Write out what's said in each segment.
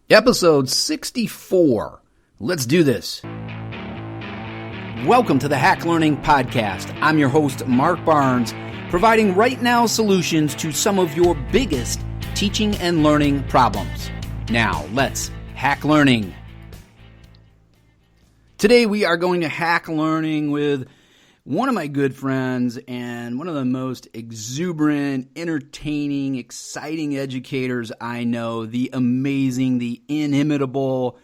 Episode 64. Let's do this. Welcome to the Hack Learning Podcast. I'm your host, Mark Barnes, providing right now solutions to some of your biggest teaching and learning problems. Now, let's hack learning. Today, we are going to hack learning with one of my good friends and one of the most exuberant, entertaining, exciting educators I know, the amazing, the inimitable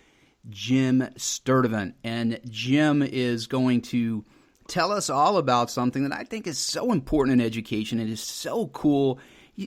Jamstur. And Jim is going to tell us all about something that I think is so important in education. It is so cool.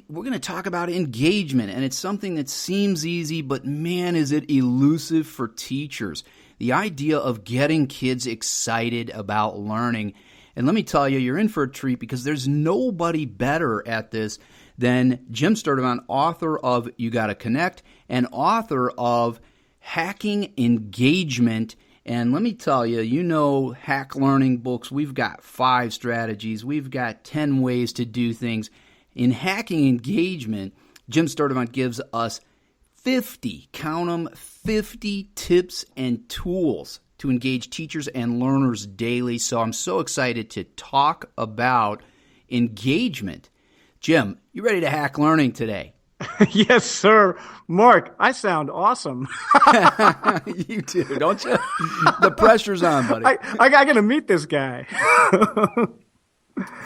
We're going to talk about engagement, and it's something that seems easy, but man, is it elusive for teachers. The idea of getting kids excited about learning. And let me tell you, you're in for a treat because there's nobody better at this than Jamstur, author of You Gotta Connect and author of Hacking Engagement. And let me tell you, you know hack learning books, we've got 5 strategies, we've got 10 ways to do things. In Hacking Engagement, Jamstur gives us 50, count them, 50 tips and tools to engage teachers and learners daily. So I'm so excited to talk about engagement. Jim, you ready to hack learning today? Yes, sir. Mark, I sound awesome. You do, don't you? The pressure's on, buddy. I got to meet this guy.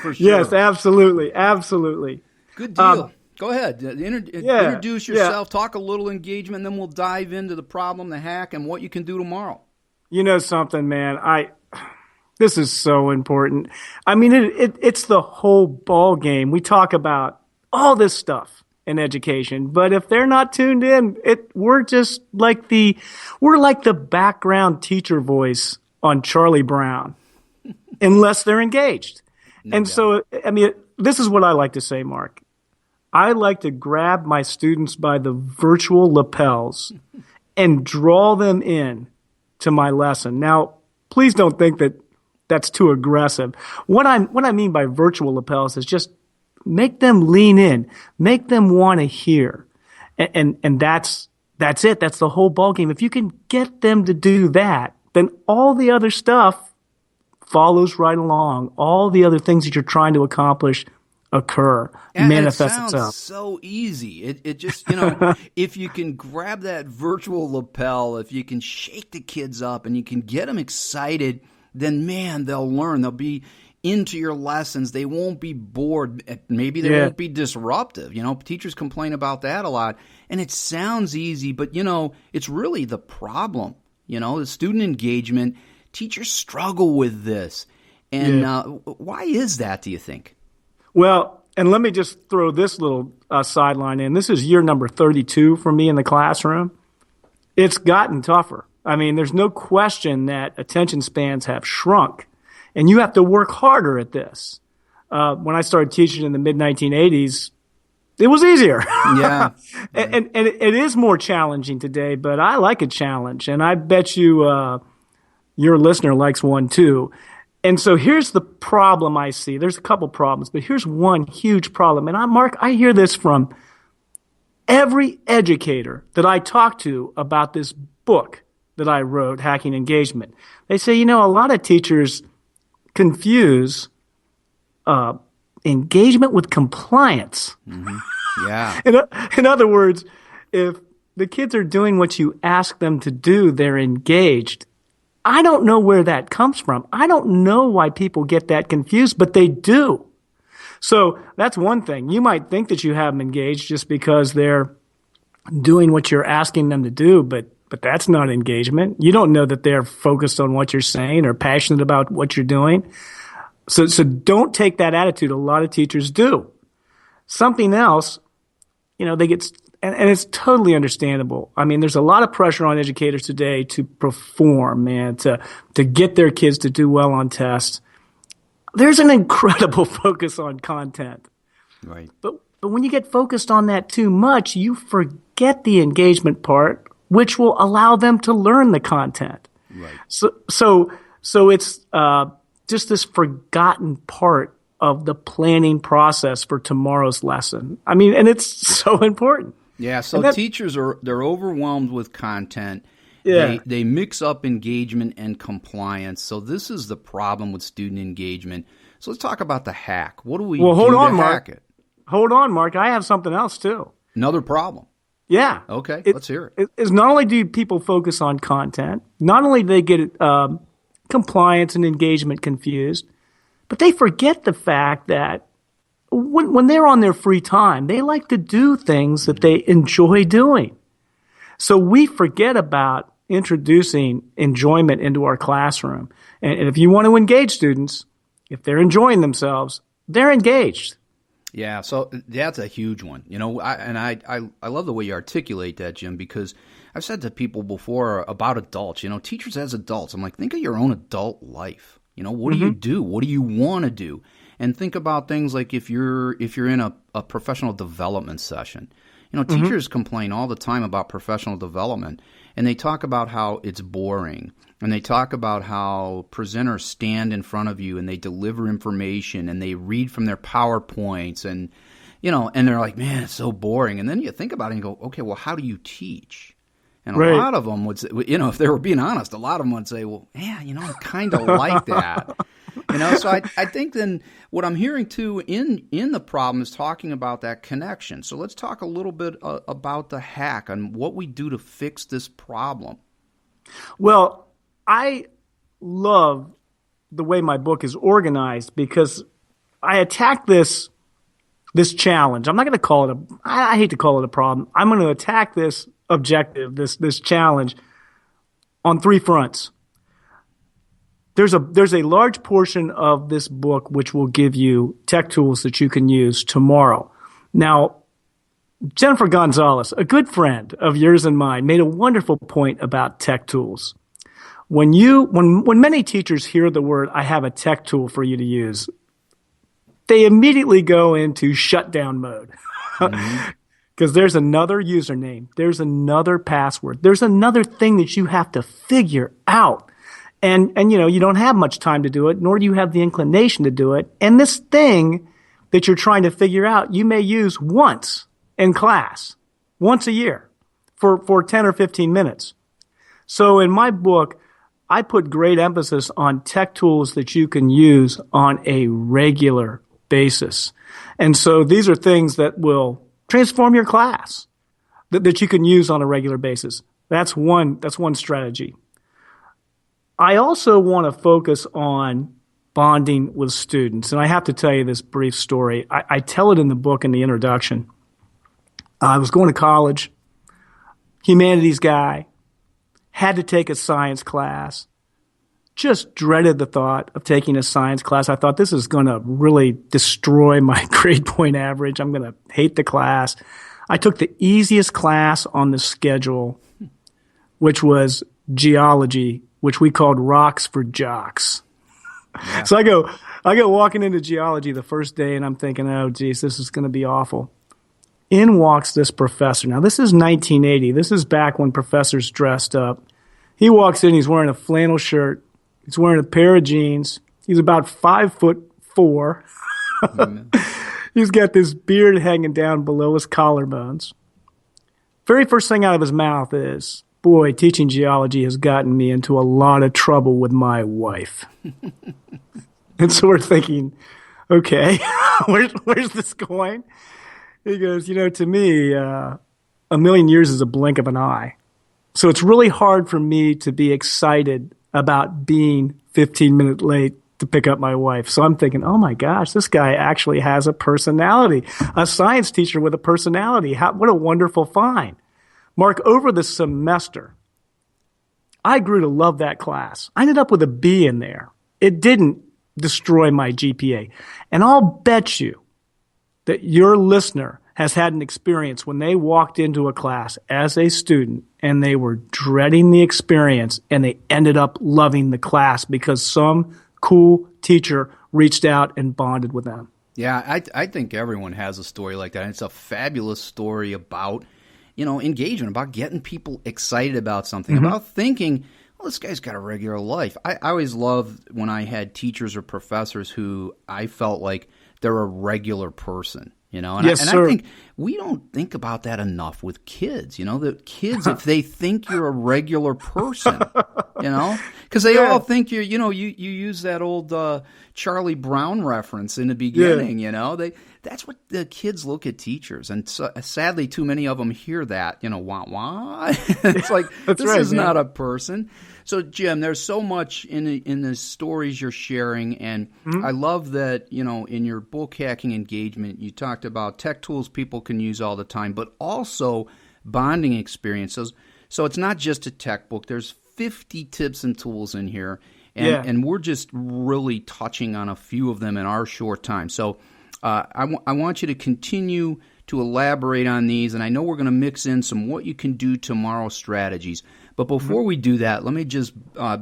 For sure. Yes, absolutely. Absolutely. Good deal. Go ahead. Introduce yourself, talk a little engagement, and then we'll dive into the problem, the hack, and what you can do tomorrow. You know something, man? This is so important. I mean, it's the whole ball game. We talk about all this stuff in education, but if they're not tuned in, we're like the background teacher voice on Charlie Brown, unless they're engaged. So, I mean, this is what I like to say, Mark. I like to grab my students by the virtual lapels and draw them in to my lesson. Now, please don't think that that's too aggressive. What I mean by virtual lapels is just make them lean in, make them want to hear. And that's it. That's the whole ballgame. If you can get them to do that, then all the other stuff follows right along. All the other things that you're trying to accomplish occur, manifest itself. It sounds so easy. It just, if you can grab that virtual lapel, if you can shake the kids up and you can get them excited, then man, they'll learn. They'll be into your lessons. They won't be bored. Maybe they won't be disruptive. Teachers complain about that a lot. And it sounds easy, but it's really the problem. The student engagement, teachers struggle with this. And why is that, do you think? Well, and let me just throw this little sideline in. This is year number 32 for me in the classroom. It's gotten tougher. I mean, there's no question that attention spans have shrunk, and you have to work harder at this. When I started teaching in the mid-1980s, it was easier. Yeah. and it is more challenging today, but I like a challenge, and I bet you your listener likes one too. And so here's the problem I see. There's a couple problems, but here's one huge problem. And Mark, I hear this from every educator that I talk to about this book that I wrote, Hacking Engagement. They say, a lot of teachers confuse engagement with compliance. Mm-hmm. Yeah. In other words, if the kids are doing what you ask them to do, they're engaged. I don't know where that comes from. I don't know why people get that confused, but they do. So that's one thing. You might think that you have them engaged just because they're doing what you're asking them to do, but that's not engagement. You don't know that they're focused on what you're saying or passionate about what you're doing. So don't take that attitude. A lot of teachers do. Something else, they get and it's totally understandable. I mean, there's a lot of pressure on educators today to perform, man, to get their kids to do well on tests. There's an incredible focus on content. Right. But when you get focused on that too much, you forget the engagement part, which will allow them to learn the content. Right. So it's just this forgotten part of the planning process for tomorrow's lesson. I mean, and it's so important. Yeah, so teachers they're overwhelmed with content. Yeah. They mix up engagement and compliance. So this is the problem with student engagement. So let's talk about the hack. What do we do to hack it? Hold on, Mark. I have something else too. Another problem. Yeah. Okay, let's hear it. It's not only do people focus on content, not only do they get compliance and engagement confused, but they forget the fact that when they're on their free time, they like to do things that they enjoy doing. So we forget about introducing enjoyment into our classroom. And if you want to engage students, if they're enjoying themselves, they're engaged. Yeah, so that's a huge one. You know, I love the way you articulate that, Jim, because I've said to people before about adults, you know, teachers as adults, I'm like, think of your own adult life. You know, what do you do? What do you want to do? And think about things like if you're in a professional development session. You know, teachers complain all the time about professional development, and they talk about how it's boring, and they talk about how presenters stand in front of you and they deliver information and they read from their PowerPoints, and you know, and they're like, man, it's so boring. And then you think about it and go, okay, well, how do you teach? And a lot of them would say, you know, if they were being honest, a lot of them would say, well, yeah, you know, I kind of like that. You know, so I think then what I'm hearing too in the problem is talking about that connection. So let's talk a little bit about the hack and what we do to fix this problem. Well, I love the way my book is organized because I attack this challenge. I'm not going to call it I hate to call it a problem. I'm going to attack this objective, this challenge on three fronts. There's a large portion of this book which will give you tech tools that you can use tomorrow. Now, Jennifer Gonzalez, a good friend of yours and mine, made a wonderful point about tech tools. When many teachers hear the word, I have a tech tool for you to use, they immediately go into shutdown mode. Because there's another username, there's another password, there's another thing that you have to figure out. And you know, you don't have much time to do it, nor do you have the inclination to do it. And this thing that you're trying to figure out, you may use once in class, once a year for 10 or 15 minutes. So in my book, I put great emphasis on tech tools that you can use on a regular basis. And so these are things that will transform your class that you can use on a regular basis. That's one strategy. I also want to focus on bonding with students. And I have to tell you this brief story. I tell it in the book in the introduction. I was going to college, humanities guy, had to take a science class, just dreaded the thought of taking a science class. I thought this is going to really destroy my grade point average. I'm going to hate the class. I took the easiest class on the schedule, which was geology, which we called rocks for jocks. Yeah. So I go walking into geology the first day, and I'm thinking, oh, geez, this is going to be awful. In walks this professor. Now, this is 1980. This is back when professors dressed up. He walks in. He's wearing a flannel shirt. He's wearing a pair of jeans. He's about 5'4". He's got this beard hanging down below his collarbones. Very first thing out of his mouth is, boy, teaching geology has gotten me into a lot of trouble with my wife. And so we're thinking, okay, where's this going? He goes, to me, a million years is a blink of an eye. So it's really hard for me to be excited about being 15 minutes late to pick up my wife. So I'm thinking, oh my gosh, this guy actually has a personality, a science teacher with a personality. What a wonderful find. Mark, over the semester, I grew to love that class. I ended up with a B in there. It didn't destroy my GPA. And I'll bet you that your listener has had an experience when they walked into a class as a student and they were dreading the experience and they ended up loving the class because some cool teacher reached out and bonded with them. Yeah, I think everyone has a story like that. And it's a fabulous story about engagement, about getting people excited about something, about thinking, well, this guy's got a regular life. I always loved when I had teachers or professors who I felt like they're a regular person. And Yes, I sir. think we don't think about that enough with kids. The kids, if they think you're a regular person, because they all think you use that old Charlie Brown reference in the beginning. That's what the kids look at teachers, and sadly, too many of them hear that. Wah wah. It's like this right, is man. not a person. So, Jim, there's so much in the stories you're sharing, and I love that, in your book, Hacking Engagement, you talked about tech tools people can use all the time, but also bonding experiences. So it's not just a tech book. There's 50 tips and tools in here, and we're just really touching on a few of them in our short time. So I want you to continue to elaborate on these, and I know we're going to mix in some what you can do tomorrow strategies. But before we do that, let me just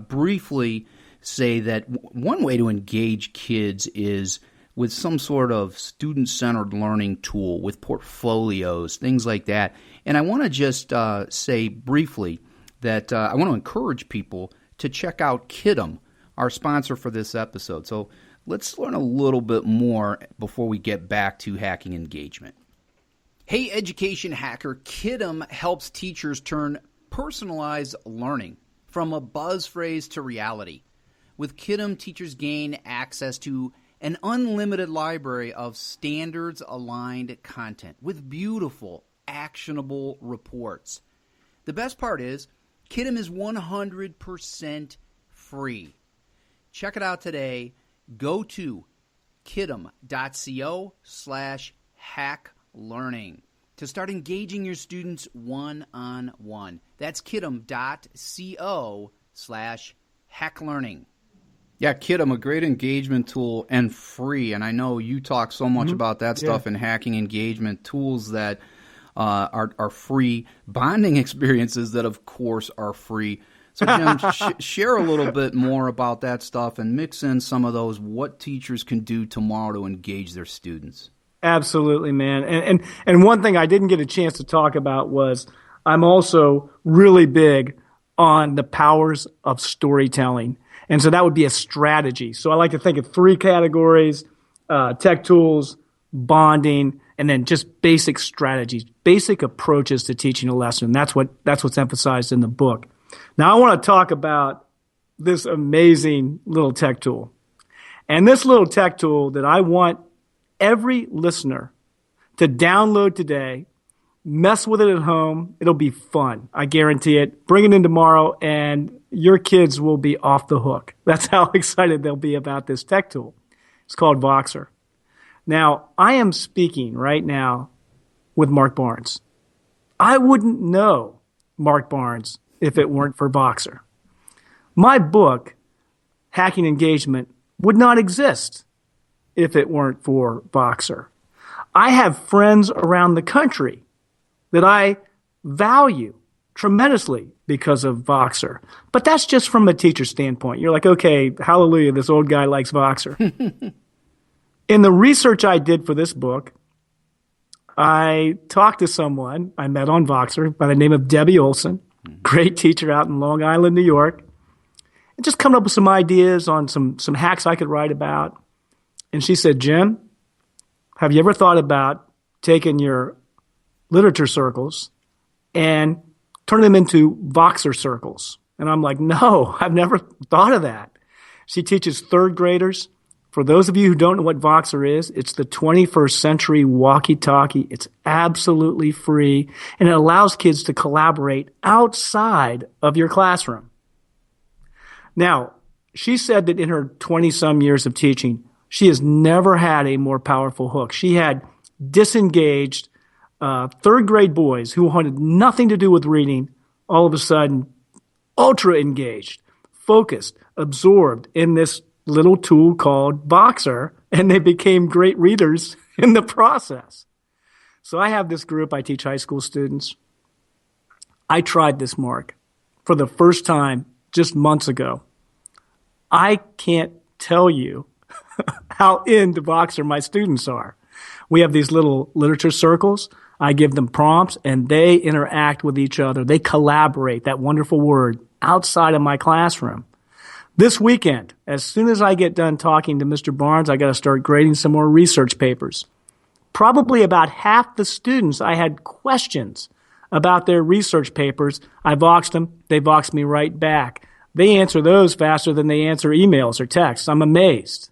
briefly say that one way to engage kids is with some sort of student-centered learning tool, with portfolios, things like that. And I want to just say briefly that I want to encourage people to check out Kidem, our sponsor for this episode. So let's learn a little bit more before we get back to hacking engagement. Hey, education hacker, Kidem helps teachers turn personalized learning from a buzz phrase to reality. With Kidem, teachers gain access to an unlimited library of standards-aligned content with beautiful, actionable reports. The best part is, Kidem is 100% free. Check it out today. Go to kidem.co/hacklearning to start engaging your students one-on-one. That's kidem.co/hacklearning. Yeah, Kidem, a great engagement tool and free. And I know you talk so much about that stuff in hacking engagement, tools that are free, bonding experiences that, of course, are free. So, Jim, share a little bit more about that stuff and mix in some of those what teachers can do tomorrow to engage their students. Absolutely, man. And one thing I didn't get a chance to talk about was I'm also really big on the powers of storytelling. And so that would be a strategy. So I like to think of three categories: tech tools, bonding, and then just basic strategies, basic approaches to teaching a lesson. That's what's emphasized in the book. Now I want to talk about this amazing little tech tool. And this little tech tool that I want every listener to download today, mess with it at home. It'll be fun. I guarantee it. Bring it in tomorrow and your kids will be off the hook. That's how excited they'll be about this tech tool. It's called Voxer. Now, I am speaking right now with Mark Barnes. I wouldn't know Mark Barnes if it weren't for Voxer. My book, Hacking Engagement, would not exist if it weren't for Voxer. I have friends around the country that I value tremendously because of Voxer. But that's just from a teacher standpoint. You're like, okay, hallelujah, this old guy likes Voxer. In the research I did for this book, I talked to someone I met on Voxer by the name of Debbie Olson, great teacher out in Long Island, New York, and just coming up with some ideas on some hacks I could write about. And she said, Jim, have you ever thought about taking your literature circles and turning them into Voxer circles? And I'm like, no, I've never thought of that. She teaches third graders. For those of you who don't know what Voxer is, it's the 21st century walkie-talkie. It's absolutely free, and it allows kids to collaborate outside of your classroom. Now, she said that in her 20-some years of teaching, she has never had a more powerful hook. She had disengaged third-grade boys who wanted nothing to do with reading, all of a sudden ultra engaged, focused, absorbed in this little tool called Voxer, and they became great readers in the process. So I have this group. I teach high school students. I tried this, Mark, for the first time just months ago. I can't tell you how into Voxer my students are. We have these little literature circles. I give them prompts, and they interact with each other. They collaborate, that wonderful word, outside of my classroom. This weekend, as soon as I get done talking to Mr. Barnes, I got to start grading some more research papers. Probably about half the students, I had questions about their research papers. I voxed them. They voxed me right back. They answer those faster than they answer emails or texts. I'm amazed.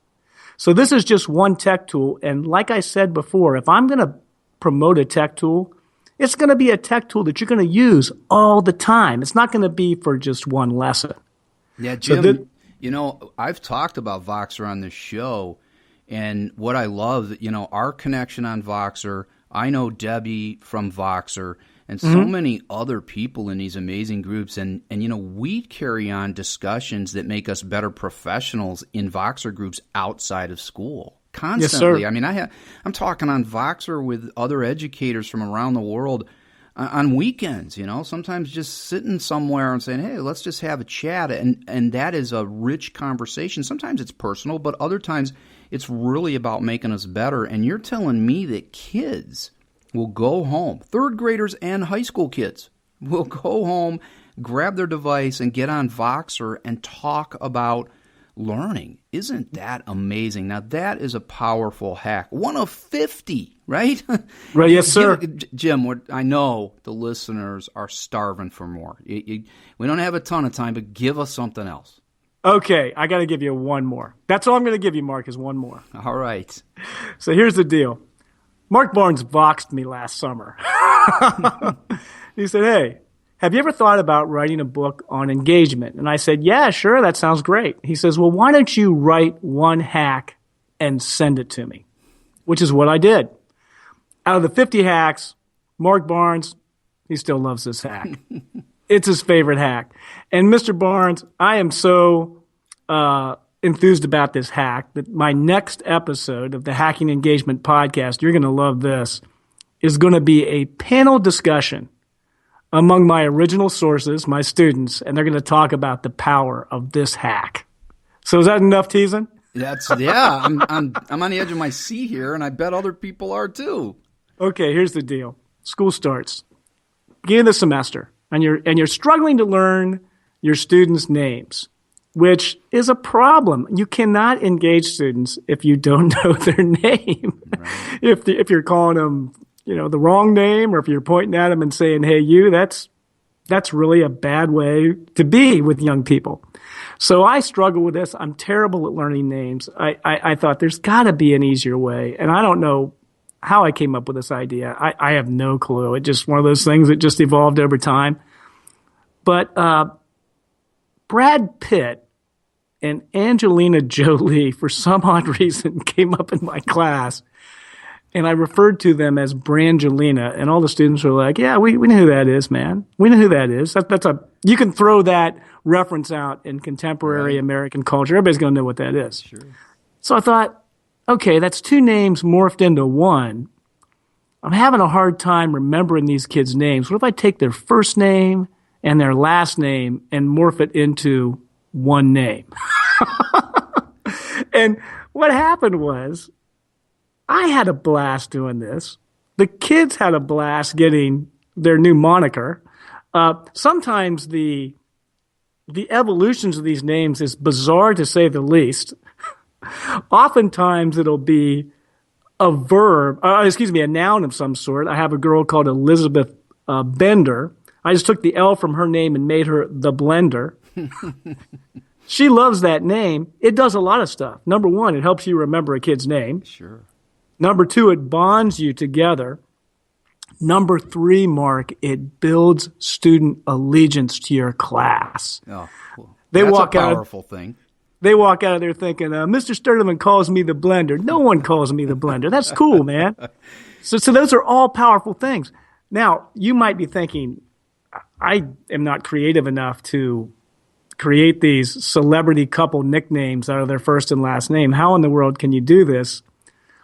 So this is just one tech tool. And like I said before, if I'm going to promote a tech tool, it's going to be a tech tool that you're going to use all the time. It's not going to be for just one lesson. Yeah, Jim, I've talked about Voxer on this show, and what I love, our connection on Voxer, I know Debbie from Voxer, and so many other people in these amazing groups, and we carry on discussions that make us better professionals in Voxer groups outside of school. Constantly. Yes, sir. I mean, I'm talking on Voxer with other educators from around the world on weekends, sometimes just sitting somewhere and saying, hey, let's just have a chat. And that is a rich conversation. Sometimes it's personal, but other times it's really about making us better. And you're telling me that kids will go home, third graders and high school kids will go home, grab their device and get on Voxer and talk about learning. Isn't that amazing? Now, that is a powerful hack. One of 50, right? Right, yes, sir. Jim, I know the listeners are starving for more. We don't have a ton of time, but give us something else. Okay, I got to give you one more. That's all I'm going to give you, Mark, is one more. All right. So here's the deal. Mark Barnes voxed me last summer. He said, hey, have you ever thought about writing a book on engagement? And I said, yeah, sure, that sounds great. He says, well, why don't you write one hack and send it to me? Which is what I did. Out of the 50 hacks, Mark Barnes, he still loves this hack. It's his favorite hack. And Mr. Barnes, I am so enthused about this hack that my next episode of the Hacking Engagement podcast, you're going to love this, is going to be a panel discussion among my original sources, my students, and they're going to talk about the power of this hack. So is that enough teasing? I'm on the edge of my seat here, and I bet other people are too. Okay, here's the deal. School starts beginning of the semester, and you're struggling to learn your students' names, which is a problem. You cannot engage students if you don't know their name. Right. If you're calling them the wrong name, or if you're pointing at them and saying, hey, you, that's really a bad way to be with young people. So I struggle with this. I'm terrible at learning names. I thought there's got to be an easier way. And I don't know how I came up with this idea. I have no clue. It's just one of those things that just evolved over time. But Brad Pitt and Angelina Jolie, for some odd reason, came up in my class. And I referred to them as Brangelina, and all the students were like, yeah, we know who that is, man. We know who that is. You can throw that reference out in contemporary American culture. Everybody's going to know what that is. Sure. So I thought, okay, that's two names morphed into one. I'm having a hard time remembering these kids' names. What if I take their first name and their last name and morph it into one name? And what happened was, I had a blast doing this. The kids had a blast getting their new moniker. Sometimes the evolutions of these names is bizarre, to say the least. Oftentimes it'll be a noun of some sort. I have a girl called Elizabeth Bender. I just took the L from her name and made her the Blender. She loves that name. It does a lot of stuff. Number one, it helps you remember a kid's name. Sure. Number two, it bonds you together. Number three, Mark, it builds student allegiance to your class. Oh, well, that's a powerful thing. They walk out of there thinking, Mr. Sturtevant calls me the Blender. No one calls me the Blender. That's cool, man. So those are all powerful things. Now, you might be thinking, I am not creative enough to create these celebrity couple nicknames out of their first and last name. How in the world can you do this?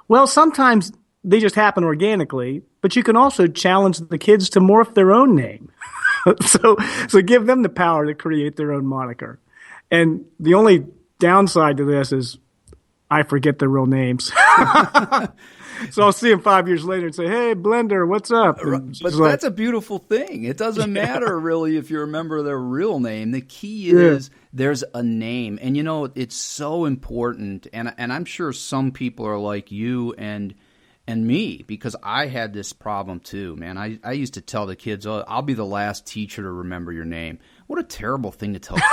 Well, sometimes they just happen organically, but you can also challenge the kids to morph their own name. So give them the power to create their own moniker. And the only downside to this is I forget their real names. So I'll see them 5 years later and say, hey, Blender, what's up? But that's a beautiful thing. It doesn't matter really if you remember their real name. The key is there's a name. And, it's so important. And I'm sure some people are like you and and me, because I had this problem too, man. I used to tell the kids, "Oh, I'll be the last teacher to remember your name." What a terrible thing to tell kids.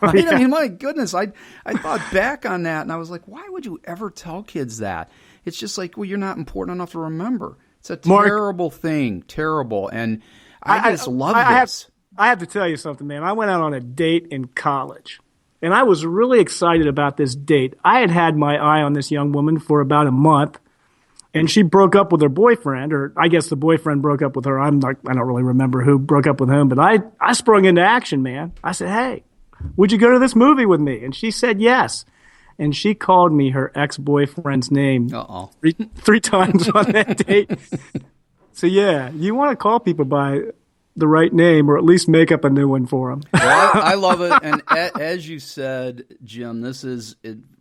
Right? Yeah. I mean, my goodness, I thought back on that, and I was like, why would you ever tell kids that? It's just like, well, you're not important enough to remember. It's a terrible thing, terrible. And I just love this. I have to tell you something, man. I went out on a date in college, and I was really excited about this date. I had my eye on this young woman for about a month, and she broke up with her boyfriend, or I guess the boyfriend broke up with her. I don't really remember who broke up with whom, but I sprung into action, man. I said, "Hey, would you go to this movie with me?" And she said yes. And she called me her ex-boyfriend's name three times on that date. So, yeah, you want to call people by the right name, or at least make up a new one for them. Well, I love it. And as you said, Jim, this is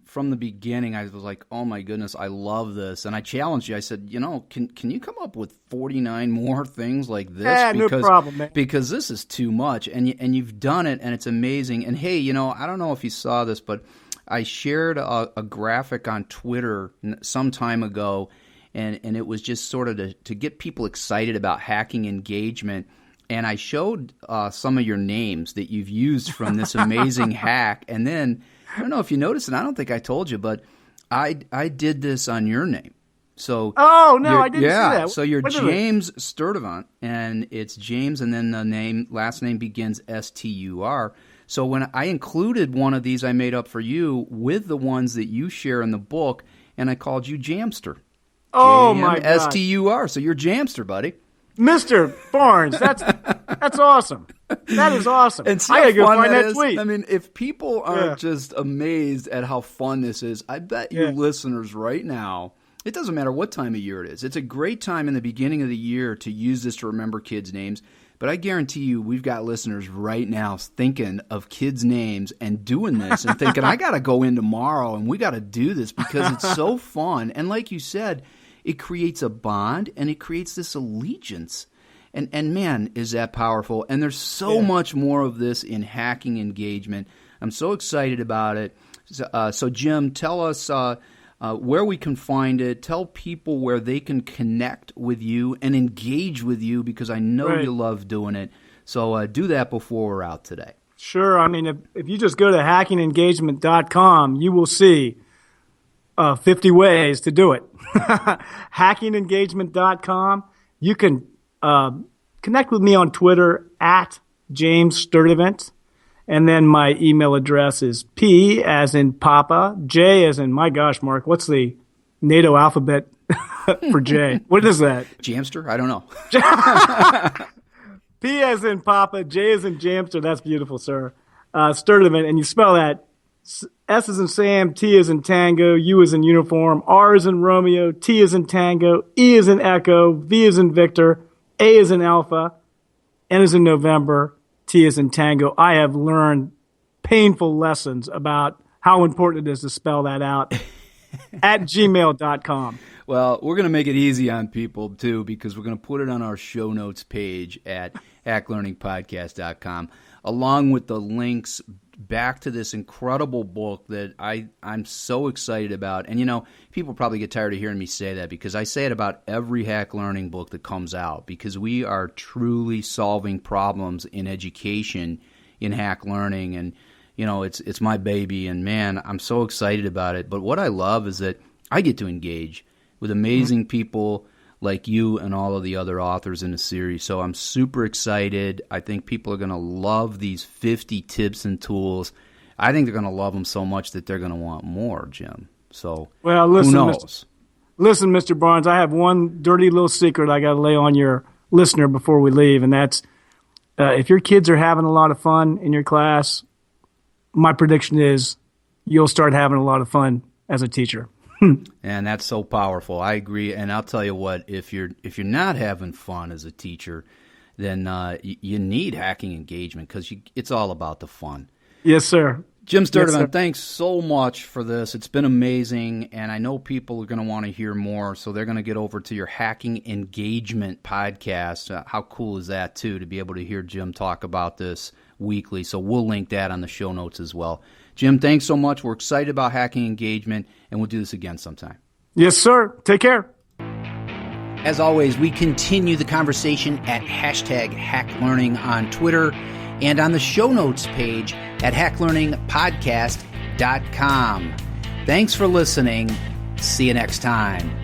from the beginning. I was like, oh my goodness, I love this. And I challenged you. I said, can you come up with 49 more things like this? Yeah, no problem, man. Because this is too much. And you've done it, and it's amazing. And hey, I don't know if you saw this, but I shared a graphic on Twitter some time ago, and it was just sort of to get people excited about hacking engagement. And I showed some of your names that you've used from this amazing hack. And then, I don't know if you noticed, and I don't think I told you, but I did this on your name. So I didn't see that. So you're James Sturtevant, and it's James, and then the last name begins S-T-U-R. So when I included one of these I made up for you with the ones that you share in the book, and I called you Jamstur. Oh, my God. S-T-U-R. So you're Jamstur, buddy. Mr. Barnes, that's awesome. That is awesome. And I gotta go find that tweet. I mean, if people aren't just amazed at how fun this is, I bet you listeners right now, it doesn't matter what time of year it is. It's a great time in the beginning of the year to use this to remember kids' names. But I guarantee you we've got listeners right now thinking of kids' names and doing this and thinking, I got to go in tomorrow and we got to do this because it's so fun. And like you said, it creates a bond, and it creates this allegiance. And man, is that powerful. And there's so much more of this in hacking engagement. I'm so excited about it. So Jim, tell us where we can find it. Tell people where they can connect with you and engage with you, because I know you love doing it. So do that before we're out today. Sure. I mean, if you just go to hackingengagement.com, you will see 50 ways to do it. hackingengagement.com. You can connect with me on Twitter at James Sturtevant. And then my email address is P as in Papa, J as in, my gosh, Mark, what's the NATO alphabet for J? What is that? Jamstur? I don't know. P as in Papa, J as in Jamstur. That's beautiful, sir. Sturtevant, and you spell that S as in Sam, T as in Tango, U as in Uniform, R as in Romeo, T as in Tango, E as in Echo, V as in Victor, A as in Alpha, N as in November, T as in Tango. I have learned painful lessons about how important it is to spell that out at gmail.com. Well, we're going to make it easy on people, too, because we're going to put it on our show notes page at hacklearningpodcast.com, along with the links back to this incredible book that I'm so excited about. And, people probably get tired of hearing me say that, because I say it about every hack learning book that comes out, because we are truly solving problems in education in hack learning. And, it's my baby, and man, I'm so excited about it. But what I love is that I get to engage with amazing people like you and all of the other authors in the series. So I'm super excited. I think people are going to love these 50 tips and tools. I think they're going to love them so much that they're going to want more, Jim. So listen, who knows? Listen, Mr. Barnes, I have one dirty little secret I got to lay on your listener before we leave, and that's if your kids are having a lot of fun in your class, my prediction is you'll start having a lot of fun as a teacher. And that's so powerful. I agree. And I'll tell you what, if you're not having fun as a teacher, then you need hacking engagement, because it's all about the fun. Yes, sir. Jim Sturtevant, thanks so much for this. It's been amazing, and I know people are going to want to hear more, so they're going to get over to your Hacking Engagement podcast. How cool is that, too, to be able to hear Jim talk about this weekly? So we'll link that on the show notes as well. Jim, thanks so much. We're excited about hacking engagement, and we'll do this again sometime. Yes, sir. Take care. As always, we continue the conversation at #HackLearning on Twitter and on the show notes page at hacklearningpodcast.com. Thanks for listening. See you next time.